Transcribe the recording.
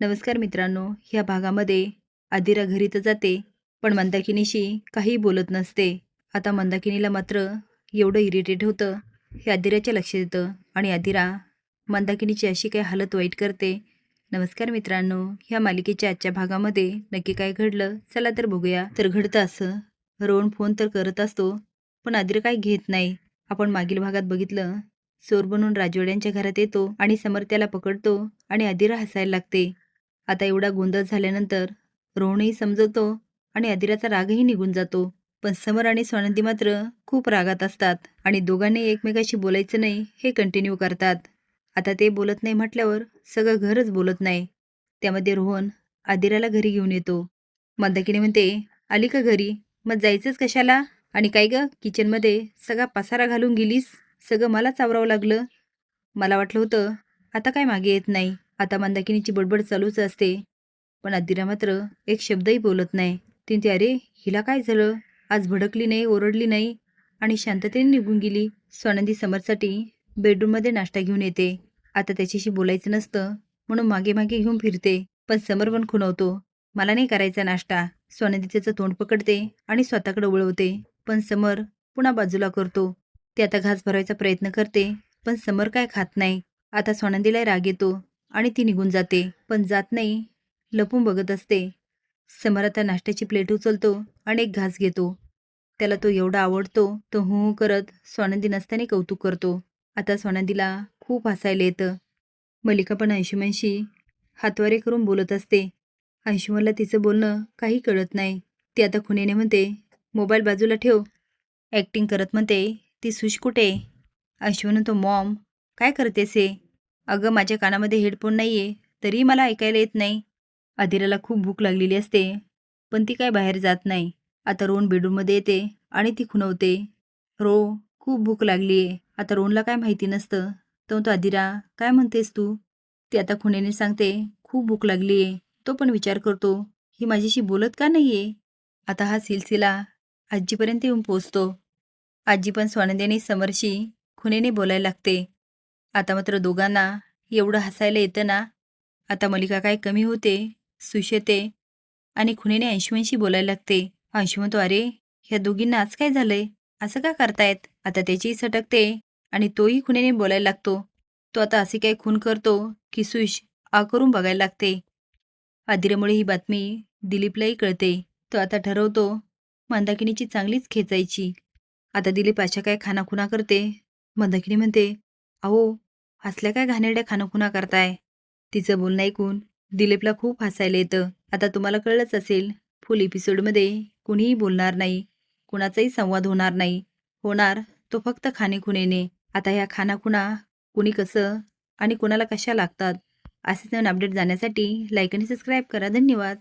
नमस्कार मित्रांनो. ह्या भागामध्ये आदिरा घरी तर जाते, पण मंदाकिनीशी काही बोलत नसते. आता मंदाकिनीला मात्र एवढं इरिटेट होतं, हे आदिराच्या लक्षात येतं आणि आदिरा मंदाकिनीची अशी काही हालत वाईट करते. नमस्कार मित्रांनो, ह्या मालिकेच्या आजच्या भागामध्ये नक्की काय घडलं, चला तर बघूया. तर घडतं असं, रोहन फोन तर करत असतो, पण आदिरा काय घेत नाही. आपण मागील भागात बघितलं, चोर बनून राजवाड्यांच्या घरात येतो आणि समर त्याला पकडतो आणि आदिरा हसायला लागते. आता एवढा गोंधळ झाल्यानंतर रोहनही समजवतो आणि आदिराचा रागही निघून जातो. पण समर आणि स्वानंदी मात्र खूप रागात असतात आणि दोघांनी एकमेकाशी बोलायचं नाही हे कंटिन्यू करतात. आता ते बोलत नाही म्हटल्यावर सगळं घरच बोलत नाही. त्यामध्ये रोहन आदिराला घरी घेऊन येतो. मंदाकिनी म्हणते, आली का घरी? मग जायचंच कशाला? आणि काय ग, किचनमध्ये सगळा पसारा घालून गेलीस? सगळं मलाच आवरावं लागलं. मला वाटलं होतं आता काय मागे येत नाही. आता मंदाकिनीची बडबड चालूच असते, पण आदिरा मात्र एक शब्दही बोलत नाही. ती म्हणते, अरे हिला काय झालं? आज भडकली नाही, ओरडली नाही आणि शांततेने निघून गेली. स्वानंदी समरसाठी बेडरूममध्ये नाश्ता घेऊन येते. आता त्याच्याशी बोलायचं नसतं म्हणून मागे मागे घेऊन फिरते, पण समर पण खुणवतो, मला नाही करायचा नाश्ता. स्वानंदी त्याचं तोंड पकडते आणि स्वतःकडे वळवते, पण समर पुन्हा बाजूला करतो. ती आता घास भरायचा प्रयत्न करते, पण समर काय खात नाही. आता स्वानंदीला राग येतो आणि ती निघून जाते, पण जात नाही, लपून बघत असते. समर आता नाश्त्याची प्लेट उचलतो आणि एक घास घेतो. त्याला तो एवढा आवडतो, तो हू करत स्वानंदी नसताना कौतुक करतो. आता स्वानंदीला खूप हसायला येतं. मल्लिका पण अंशुमनशी हातवारे करून बोलत असते. अंशुमनला तिचं बोलणं काही कळत नाही. ती आता खुणेने म्हणते, मोबाईल बाजूला ठेव. ॲक्टिंग करत म्हणते, ती सुश कुठे? अंशुमन म्हणतो, मॉम काय करतेस हे? अगं माझ्या कानामध्ये हेडफोन नाही आहे, तरीही मला ऐकायला येत नाही. अधीराला खूप भूक लागलेली असते, पण ती काय बाहेर जात नाही. आता रोहन बेडरूममध्ये येते आणि ती खुणवते, रो खूप भूक लागली आहे. आता रोहनला काय माहिती नसतं, तर तो अधीरा काय म्हणतेस तू? ती आता खुणेने सांगते, खूप भूक लागली आहे. तो पण विचार करतो, ही माझ्याशी बोलत का नाही आहे? आता हा सिलसिला आजीपर्यंत येऊन पोचतो. आजी पण स्वानंदी आणि समरशी खुणेने बोलायला लागते. आता मात्र दोघांना एवढं हसायला येतं ना. आता मल्लिका काय कमी होते, सुश येते आणि खुणेने अंशुमनशी बोलायला लागते. अंशू म्हणतो, अरे ह्या दोघींना आज काय झालंय? असं का करतायत? आता त्याचीही सटकते आणि तोही खुणेने बोलायला लागतो. तो आता असे काय खून करतो की सुश आ करून बघायला लागते. आदिरामुळे ही बातमी दिलीपलाही कळते. तो आता ठरवतो मंदाकिनीची चांगलीच खेचायची. आता दिलीप अशा काय खानाखुणा करते. मंदाकिनी म्हणते, अहो हसल्या काय घाणेरड्या खानाखुणा करताय? तिचं बोलणं ऐकून दिलीपला खूप हसायला येतं. आता तुम्हाला कळलंच असेल, फुल एपिसोडमध्ये कुणीही बोलणार नाही, कुणाचाही संवाद होणार नाही. होणार तो फक्त खाणेखुणेने. आता ह्या खानाखुणा कुणी कसं आणि कुणाला कशा लागतात, असेच नवीन अपडेट जाण्यासाठी लाईक आणि सबस्क्राईब करा. धन्यवाद.